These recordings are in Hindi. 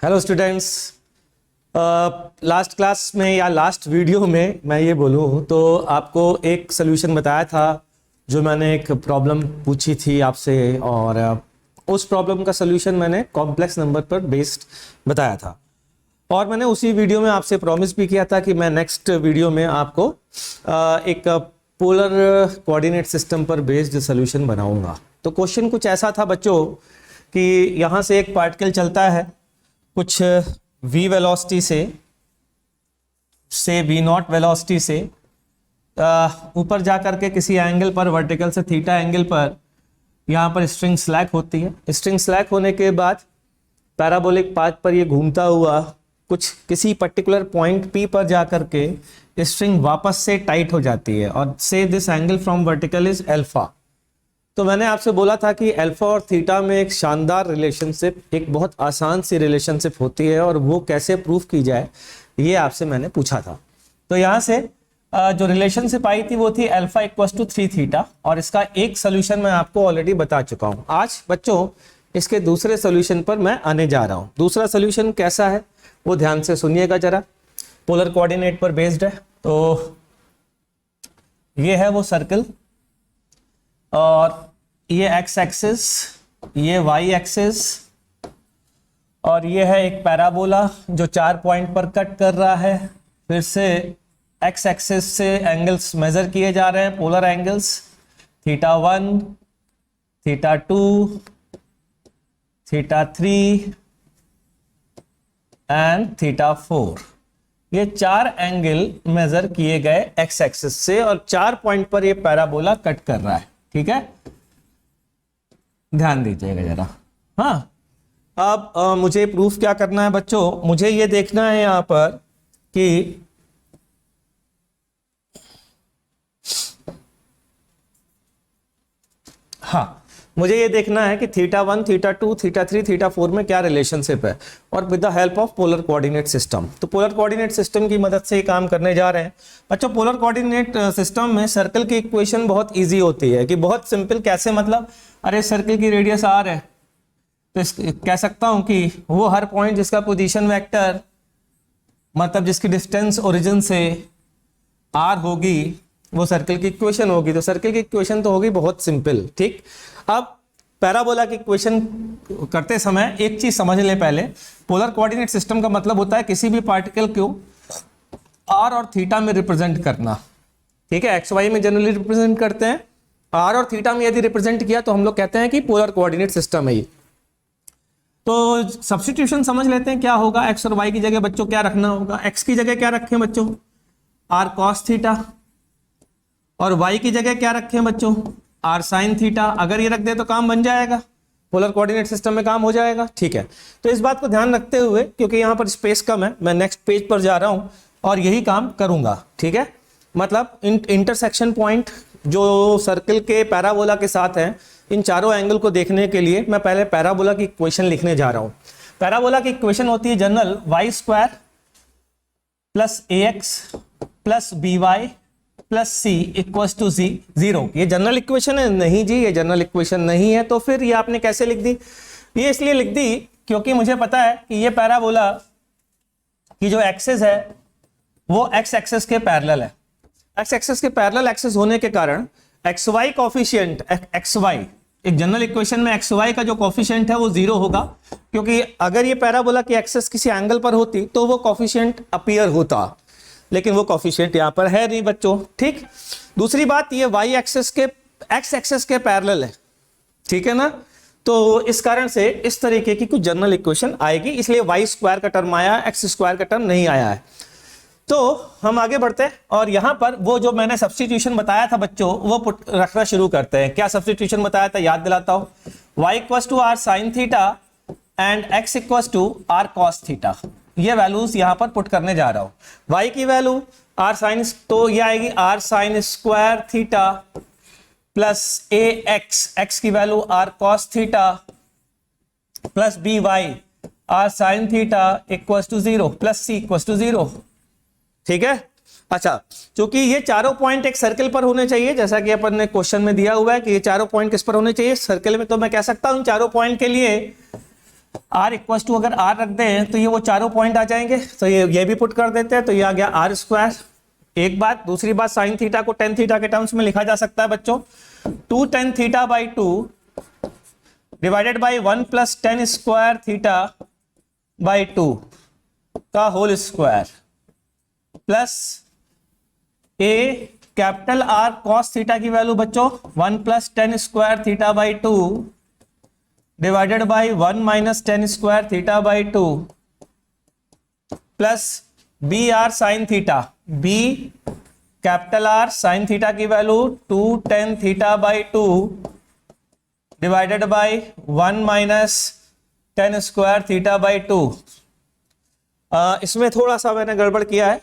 Hello students. लास्ट क्लास में या लास्ट वीडियो में मैं ये बोलूँ तो आपको एक सोल्यूशन बताया था, जो मैंने एक प्रॉब्लम पूछी थी आपसे, और उस प्रॉब्लम का सोल्यूशन मैंने कॉम्प्लेक्स नंबर पर बेस्ड बताया था। और मैंने उसी वीडियो में आपसे प्रॉमिस भी किया था कि मैं नेक्स्ट वीडियो में आपको एक पोलर कोऑर्डिनेट सिस्टम पर बेस्ड सोल्यूशन बनाऊंगा। तो क्वेश्चन कुछ ऐसा था बच्चों कि यहाँ से एक पार्टिकल चलता है कुछ v वेलोसिटी से v नॉट वेलोसिटी से ऊपर जा करके किसी एंगल पर, वर्टिकल से थीटा एंगल पर, यहाँ पर स्ट्रिंग स्लैक होती है। स्ट्रिंग स्लैक होने के बाद पैराबोलिक पाथ पर ये घूमता हुआ कुछ किसी पर्टिकुलर पॉइंट P पर जा करके स्ट्रिंग वापस से टाइट हो जाती है, और से this angle from vertical is alpha. तो मैंने आपसे बोला था कि अल्फा और थीटा में एक शानदार रिलेशनशिप, एक बहुत आसान सी रिलेशनशिप होती है, और वो कैसे प्रूफ की जाए ये आपसे मैंने पूछा था। तो यहाँ से जो रिलेशनशिप आई थी वो थी अल्फा इक्वल्स टू 3 थीटा, और इसका एक सोल्यूशन मैं आपको ऑलरेडी बता चुका हूँ। आज बच्चों इसके दूसरे सोल्यूशन पर मैं आने जा रहा हूँ। दूसरा सोल्यूशन कैसा है वो ध्यान से सुनिएगा जरा। पोलर कोऑर्डिनेट पर बेस्ड है। तो ये है वो सर्कल, और ये एक्स एक्सिस, ये वाई एक्सिस, और ये है एक पैराबोला जो 4 पॉइंट पर कट कर रहा है। फिर से एक्स एक्सिस से एंगल्स मेजर किए जा रहे हैं, polar angles, theta 1, theta 2, theta 3 and theta 4। ये 4 एंगल मेजर किए गए एक्स एक्सिस से, और 4 पॉइंट पर ये पैराबोला कट कर रहा है। ठीक है, ध्यान दीजिएगा जरा। हाँ, अब मुझे प्रूफ क्या करना है बच्चों, मुझे ये देखना है यहां पर कि हाँ, मुझे ये देखना है कि थीटा 1, थीटा 2, थीटा 3, थीटा 4 में क्या रिलेशनशिप है, और with the help of polar coordinate system. तो पोलर कोऑर्डिनेट सिस्टम की मदद से ये काम करने जा रहे हैं बच्चों। पोलर कोऑर्डिनेट सिस्टम में सर्कल की इक्वेशन बहुत इजी होती है, कि बहुत सिंपल। कैसे मतलब, अरे सर्कल की रेडियस r है, तो कह सकता हूं कि वो हर पॉइंट जिसका पोजीशन वेक्टर, मतलब जिसकी डिस्टेंस ओरिजिन से r होगी, वो सर्कल की इक्वेशन होगी। तो सर्कल की इक्वेशन तो होगी बहुत सिंपल। ठीक, अब पैराबोला की इक्वेशन करते समय एक चीज समझ ले पहले। पोलर कोऑर्डिनेट सिस्टम का मतलब होता है किसी भी पार्टिकल को r और थीटा में रिप्रेजेंट करना। ठीक है, एक्स वाई में जनरली रिप्रेजेंट करते हैं, r और थीटा में यदि रिप्रेजेंट किया तो हम लोग कहते हैं कि पोलर कोऑर्डिनेट सिस्टम है ये। तो सब्स्टिट्यूशन समझ लेते हैं क्या होगा। x और y की जगह बच्चों क्या रखना होगा। x की जगह क्या रखें बच्चों, r cos थीटा, और y की जगह क्या रखें बच्चों, r sin थीटा। अगर ये रख दे तो काम बन जाएगा, पोलर कोऑर्डिनेट सिस्टम में काम हो जाएगा। ठीक है, तो इस बात को ध्यान रखते हुए, क्योंकि यहाँ पर स्पेस कम है, मैं नेक्स्ट पेज पर जा रहा हूँ और यही काम करूंगा। ठीक है, मतलब इंटरसेक्शन पॉइंट जो सर्कल के पैराबोला के साथ हैं, इन चारों एंगल को देखने के लिए मैं पहले पैराबोला की इक्वेशन लिखने जा रहा हूं। पैराबोला की इक्वेशन होती है general Y square plus A X plus B Y plus C equals to zero. ये जनरल इक्वेशन है? नहीं जी, ये जनरल इक्वेशन नहीं है। तो फिर ये आपने कैसे लिख दी? ये इसलिए लिख दी क्योंकि मुझे पता है कि ये पैराबोला की जो एक्सिस है वो एक्स एक्सिस के पैरेलल है। एक्स एक्सिस के पैरेलल एक्सिस होने के कारण X Y coefficient, X Y, एक जनरल इक्वेशन में एक्स वाई का जो कॉफिशिएंट है वो 0 होगा, क्योंकि अगर ये पैराबोला की एक्सिस किसी एंगल पर होती तो वो कॉफिशिएंट अपीयर होता, लेकिन वो कॉफिशिएंट यहाँ पर है नहीं बच्चों। ठीक, दूसरी बात, ये वाई एक्सिस के एक्स एक्सिस के पैरेलल है। ठीक है ना, तो इस कारण से इस तरीके की कुछ जनरल इक्वेशन आएगी, इसलिए वाई स्क्वायर का टर्म आया, एक्स स्क्वायर का टर्म नहीं आया है। तो हम आगे बढ़ते हैं और यहां पर वो जो मैंने सब्स्टिट्यूशन बताया था बच्चों वो रखना शुरू करते हैं। क्या सब्स्टिट्यूशन बताया था, याद दिलाता हूं। y equals to r sin theta and x equals to r cos theta. ये वैल्यूज यहां पर पुट करने जा रहा हूं। y की वैल्यू r sin, तो ये आएगी r sin square theta plus x की value r cos theta plus by r sin theta equals to 0 plus c equals to 0। ठीक है, अच्छा, क्योंकि ये चारों पॉइंट एक सर्कल पर होने चाहिए, जैसा कि अपन ने क्वेश्चन में दिया हुआ है कि ये चारों पॉइंट किस पर होने चाहिए, सर्कल में। तो मैं कह सकता हूं इन चारों पॉइंट के लिए r इक्वल टू अगर r रख दें तो ये वो चारों पॉइंट आ जाएंगे, तो ये भी पुट कर देते हैं, तो ये आ गया r स्क्वायर। एक बात, दूसरी बात साइन थीटा को टेन थीटा के टर्म्स में लिखा जा सकता है बच्चों, 2 tan theta by 2 divided by 1 plus ten square theta by 2 का whole square plus A capital R cos theta की वैल्यू बच्चों 1 plus ten square theta by 2 divided by 1 minus tan square theta by 2 plus B R sine theta, B capital R sine theta की value 2 tan theta by 2 divided by 1 minus tan square theta by 2। इसमें थोड़ा सा मैंने गड़बड़ किया है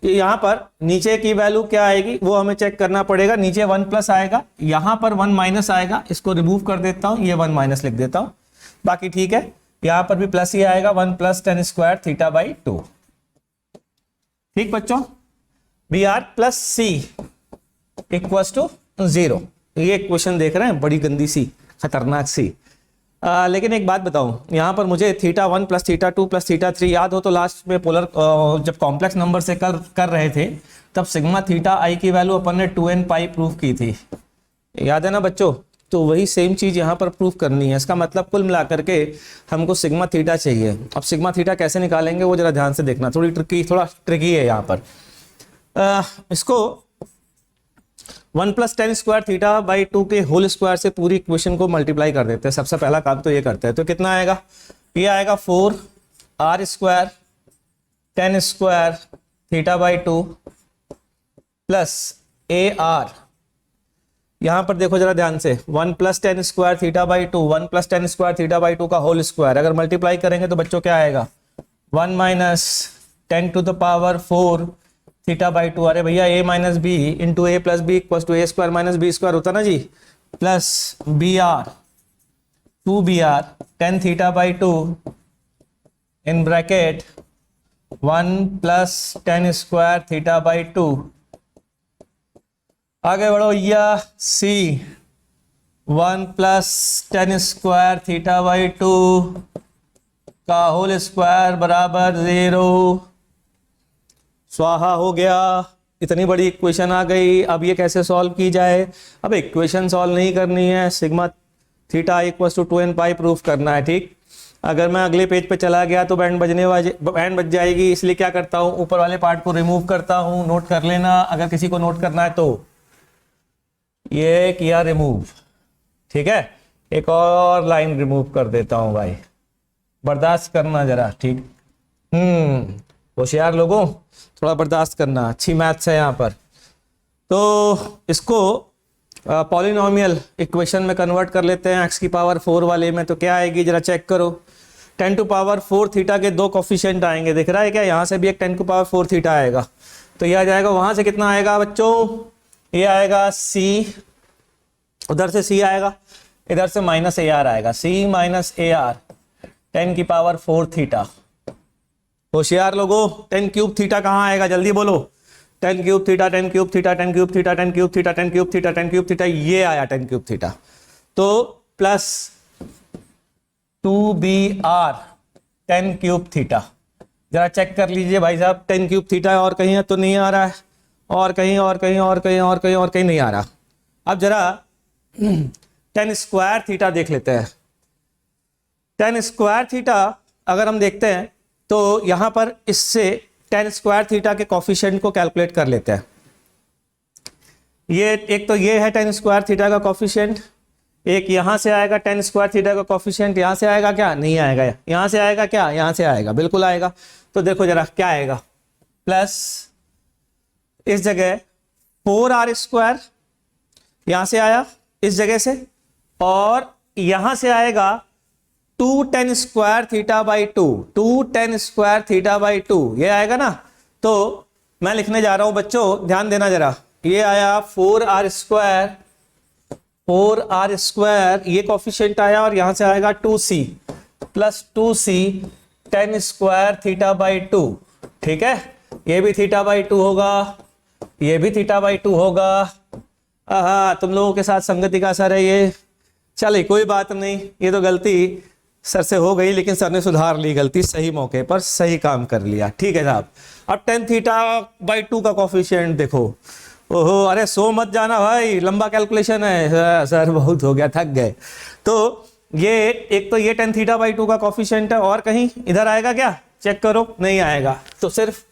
कि यहाँ पर नीचे की वैल्यू क्या आएगी वो हमें चेक करना पड़ेगा। नीचे 1 प्लस आएगा, यहाँ पर 1 माइनस आएगा, इसको रिमूव कर देता हूँ, ये 1 माइनस लिख देता हूँ, बाकी ठीक है। यहाँ पर भी प्लस ही आएगा, 1 plus ten square theta by 2। ठीक बच्चों, B R plus C equals to 0। ये इक्वेशन देख रहे हैं, बड़ी गंदी सी, खतरनाक सी। लेकिन एक बात बताऊं, यहाँ पर मुझे theta 1 plus theta 2 plus theta 3 याद हो तो लास्ट में पोलर जब कॉम्प्लेक्स नंबर से कर रहे थे तब सिग्मा थीटा आई की वैल्यू अपन ने 2n पाई प्रूफ की थी, याद है ना बच्चों। तो वही सेम चीज़ यहाँ पर प्रूफ करनी है। इसका मतलब कुल मिला करके हमको सिग्मा थीटा चाहिए। अब सिग्मा थीटा कैसे निकालेंगे वो जरा ध्यान से देखना, थोड़ा ट्रिकी है यहाँ पर। इसको 1 plus ten square theta by 2 के होल स्क्वायर से पूरी इक्वेशन को मल्टीप्लाई कर देते हैं। सबसे पहला काम तो ये करते हैं, तो कितना आएगा, ये आएगा 4r square ten square theta by 2 plus AR, यहाँ पर देखो जरा ध्यान से, 1 plus ten square theta by 2, 1 plus ten square theta by 2 का होल स्क्वायर अगर मल्टीप्लाई करेंगे तो बच्चों क्या आएगा, 1 minus 10 to the power 4 theta by 2। अरे भैया a minus B into A plus B equal to A square minus B square होता ना जी, plus B R 2br ten theta by 2 in bracket 1 plus ten square theta by 2। आगे बढ़ो या सी 1 plus ten square theta by 2 का होल स्क्वायर बराबर 0। स्वाहा हो गया, इतनी बड़ी इक्वेशन आ गई। अब ये कैसे सॉल्व की जाए, अब इक्वेशन सॉल्व नहीं करनी है, sigma theta equal to 2n pi proof करना है। ठीक, अगर मैं अगले पेज पे चला गया तो बैंड बज जाएगी, इसलिए क्या करता हूँ, ऊपर वाले पार्ट को रिमूव करता हूँ। नोट कर लेना अगर किसी को नोट करना है तो, ये किया रिमूव, ठीक है। एक और लाइन रिमूव कर देता हूँ भाई, बर्दाश्त करना जरा, ठीक। होशियार लोगों थोड़ा बर्दाश्त करना, अच्छी मैथ्स है यहाँ पर। तो इसको पॉलिनोमियल इक्वेशन में कन्वर्ट कर लेते हैं, x की पावर 4 वाले में। तो क्या आएगी जरा चेक करो, 10 टू पावर 4 थीटा के 2 कोफिशिएंट आएंगे, दिख रहा है क्या, यहाँ से भी एक 10 टू पावर 4 थीटा आएगा, तो यह आ जाएगा। वहाँ से कितना आएगा बच्चों, ये आएगा c, उधर से c आएगा, इधर से माइनस AR आएगा, c माइनस AR 10 की पावर 4 थीटा। होशियार लोगों, 10 क्यूब थीटा कहाँ आएगा, जल्दी बोलो, 10 cube theta 10 cube theta 10 cube theta 10 cube theta 10 cube theta 10 cube theta, ये आया 10 क्यूब थीटा। तो प्लस 2br 10 क्यूब थीटा, जरा चेक कर लीजिए भाई साहब, 10 क्यूब थीटा और कहीं तो नहीं आ रहा है, और कहीं और कहीं और कहीं और कहीं और कहीं नहीं आ रहा। अब जरा 10 स्क्वायर थीटा देख लेते हैं। 10 स्क्वायर थीटा अगर हम देखते हैं तो यहां पर इससे 10 स्क्वायर थीटा के कॉफिशिएंट को कैलकुलेट कर लेते हैं। ये एक तो ये है 10 स्क्वायर थीटा का कॉफिशिएंट, एक यहां से आएगा 10 स्क्वायर थीटा का कॉफिशिएंट, यहां से आएगा क्या, नहीं आएगा, यहां से आएगा क्या, यहां से आएगा, बिल्कुल आएगा। तो देखो जरा क्या आएगा, प्लस इस जगह 4r स्क्वायर यहां से आया इस जगह से, और यहां से आएगा 2 tan square theta by 2, 2 tan square theta by 2, ये आएगा ना। तो मैं लिखने जा रहा हूं बच्चों, ध्यान देना जरा, ये आया 4r स्क्वायर, ये कॉफिशिएंट आया, और यहां से आएगा 2c plus 2c tan square theta by 2, ठीक है। ये भी थीटा बाई 2 होगा, ये भी थीटा बाई 2 होगा। तुम लोगों के साथ संगति का असर है ये, चले कोई बात नहीं, ये तो गलती सर से हो गई, लेकिन सर ने सुधार ली गलती, सही मौके पर सही काम कर लिया। ठीक है साहब। अब tan θ/2 का कोफिशिएंट देखो। ओहो, अरे सो मत जाना भाई, लंबा कैलकुलेशन है। सर बहुत हो गया, थक गए। तो ये एक तो ये tan θ/2 का कोफिशिएंट है, और कहीं इधर आएगा क्या? चेक करो, नहीं आएगा। तो सिर्फ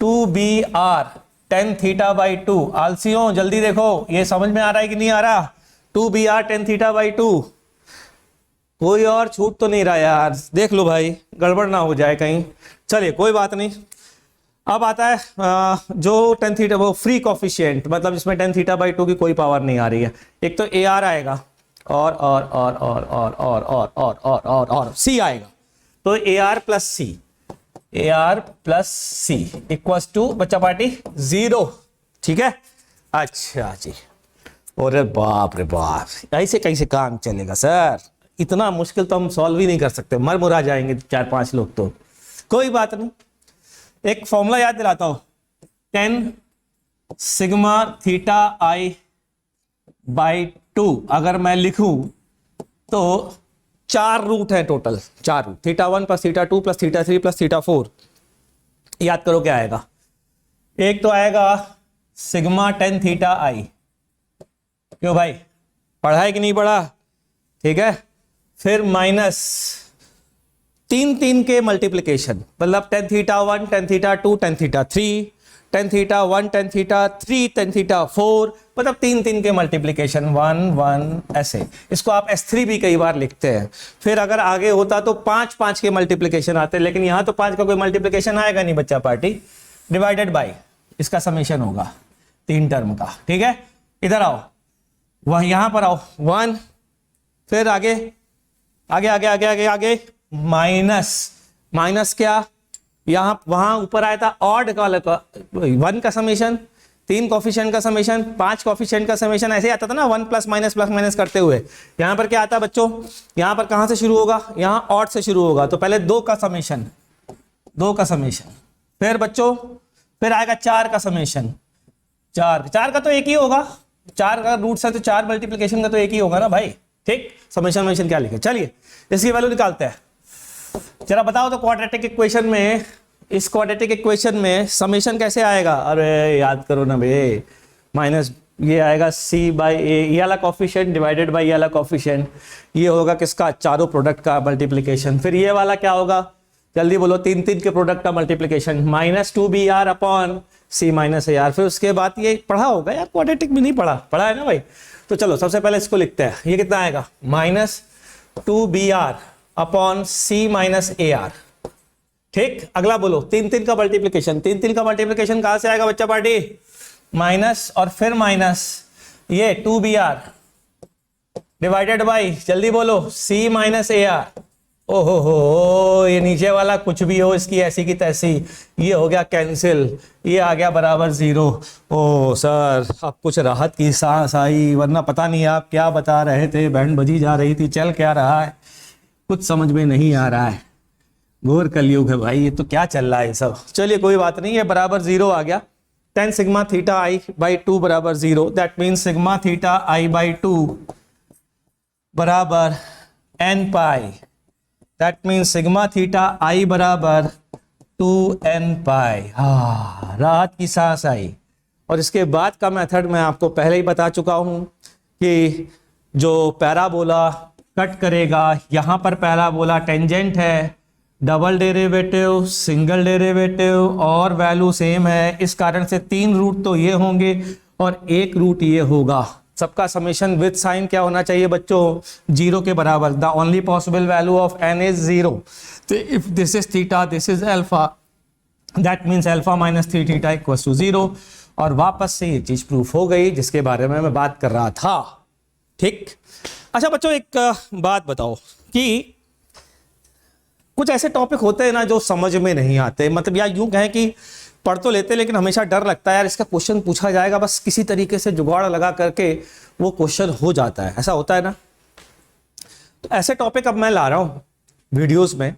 2br tan θ/2। आलसियों जल्दी देखो, ये समझ में आ रहा है कि नहीं आ रहा? 2br tan θ/2। कोई और छूट तो नहीं रहा यार, देख लो भाई, गड़बड़ ना हो जाए कहीं। चलिए कोई बात नहीं। अब आता है जो tan θ, वो फ्री कोफिशिएंट, मतलब जिसमें tan θ/2 की कोई पावर नहीं आ रही है। एक तो AR आएगा, और C आएगा। तो AR plus C equals to बच्चा पार्टी 0। ठीक है, अच्छा जी। अरे बाप रे बाप, ऐसे कैसे काम चलेगा सर? इतना मुश्किल तो हम सॉल्व ही नहीं कर सकते, मर मुरा जाएंगे 4-5 लोग तो। कोई बात नहीं, एक फॉर्मूला याद दिलाता हूं। tan σθi/2 अगर मैं लिखूं तो 4 रूट है total, 4 root, θ1 plus θ2 plus θ3 plus θ4। याद करो क्या आएगा। एक तो आएगा सिग्मा tan θi। क्यों भाई, पढ़ा है कि नहीं पढ़ा? ठीक है। फिर माइनस 3 के मल्टीप्लीकेशन, मतलब tan θ1 tan θ2 tan θ3 tan θ1 tan θ3 tan θ4, मतलब 3 के मल्टीप्लीकेशन 1 1 ऐसे। इसको आप S3 भी कई बार लिखते हैं। फिर अगर आगे होता तो 5 के मल्टीप्लीकेशन आते, लेकिन यहां तो 5 का कोई मल्टीप्लीकेशन आएगा नहीं बच्चा पार्टी। डिवाइडेड बाय इसका समेशन होगा 3 टर्म का। ठीक है, इधर आओ, वह यहां पर आओ 1, फिर आगे आगे आगे आगे आगे आगे माइनस क्या, यहां वहां ऊपर आया था ऑड का 1 का समेशन, 3 कोफिशिएंट का समेशन, 5 कोफिशिएंट का समेशन, ऐसे आता था ना 1 प्लस माइनस करते हुए। यहां पर क्या आता है बच्चों, यहां पर कहां से शुरू होगा, यहां ऑड से शुरू होगा। तो पहले 2 का समेशन, फिर बच्चों फिर आएगा 4 का समेशन। 4 का तो एक ही होगा, 4 का रूट है तो 4 मल्टीप्लीकेशन का तो एक ही होगा ना भाई। ठीक, समेशन क्या लिखे। चलिए इसकी वैल्यू निकालते हैं। जरा बताओ तो क्वाड्रेटिक इक्वेशन में, इस क्वाड्रेटिक इक्वेशन में समेशन कैसे आएगा? अरे याद करो ना भाई, माइनस ये आएगा C/A, ये वाला कोफिशिएंट डिवाइडेड बाय ये वाला कोफिशिएंट। ये होगा किसका, चारों प्रोडक्ट का मल्टीप्लीकेशन। फिर ये वाला क्या होगा, जल्दी बोलो, 3 के प्रोडक्ट का multiplication, minus 2br upon C minus AR। फिर उसके बाद ये पढ़ा होगा यार, क्वाड्रेटिक भी नहीं पढ़ा है ना भाई। तो चलो सबसे पहले इसको लिखते हैं। ये कितना आएगा, minus 2br upon C minus AR। ठीक, अगला बोलो 3 का मल्टीप्लीकेशन। 3 का मल्टीप्लीकेशन कहां से आएगा बच्चा पार्टी, माइनस और फिर माइनस ये 2br डिवाइडेड बाई, जल्दी बोलो, C माइनस AR। ओहो हो, ये नीचे वाला कुछ भी हो इसकी ऐसी की तैसी, ये हो गया कैंसिल, ये आ गया बराबर 0। ओ सर, अब कुछ राहत की सांस आई, वरना पता नहीं आप क्या बता रहे थे, बैंड बजी जा रही थी, चल क्या रहा है कुछ समझ में नहीं आ रहा है। घोर कलयुग है भाई, ये तो क्या चल रहा है सब। चलिए कोई बात नहीं, ये बराबर 0 आ गया। tan सिग्मा θi/2 बराबर 0, दैट मीन्स सिग्मा θi/2 बराबर n pi, that means sigma θi बराबर 2n पाई। हाँ, राहत की सांस आई। और इसके बाद का मेथड मैं आपको पहले ही बता चुका हूं कि जो पैराबोला कट करेगा, यहां पर पैराबोला टेंजेंट है, डबल डेरिवेटिव, सिंगल डेरिवेटिव और वैल्यू सेम है, इस कारण से 3 रूट तो ये होंगे और 1 रूट ये होगा। सबका समेशन विद साइन क्या होना चाहिए बच्चों, 0 के बराबर। The only possible value of n is 0। तो if this is theta, this is alpha, that means alpha minus 3 theta equals to 0। और वापस से ये चीज प्रूफ हो गई जिसके बारे में मैं बात कर रहा था। ठीक, अच्छा बच्चों एक बात बताओ कि कुछ ऐसे टॉपिक होते हैं ना जो समझ में नहीं आते, मतलब या यूं कहें कि पढ़ तो लेते लेकिन हमेशा डर लगता है यार इसका क्वेश्चन पूछा जाएगा, बस किसी तरीके से जुगाड़ लगा करके वो क्वेश्चन हो जाता है, ऐसा होता है ना। तो ऐसे टॉपिक अब मैं ला रहा हूं वीडियोस में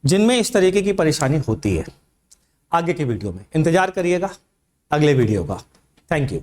जिनमें इस तरीके की परेशानी होती है। आगे की वीडियो में इंतजार करिएगा अगले वीडियो का। Thank you.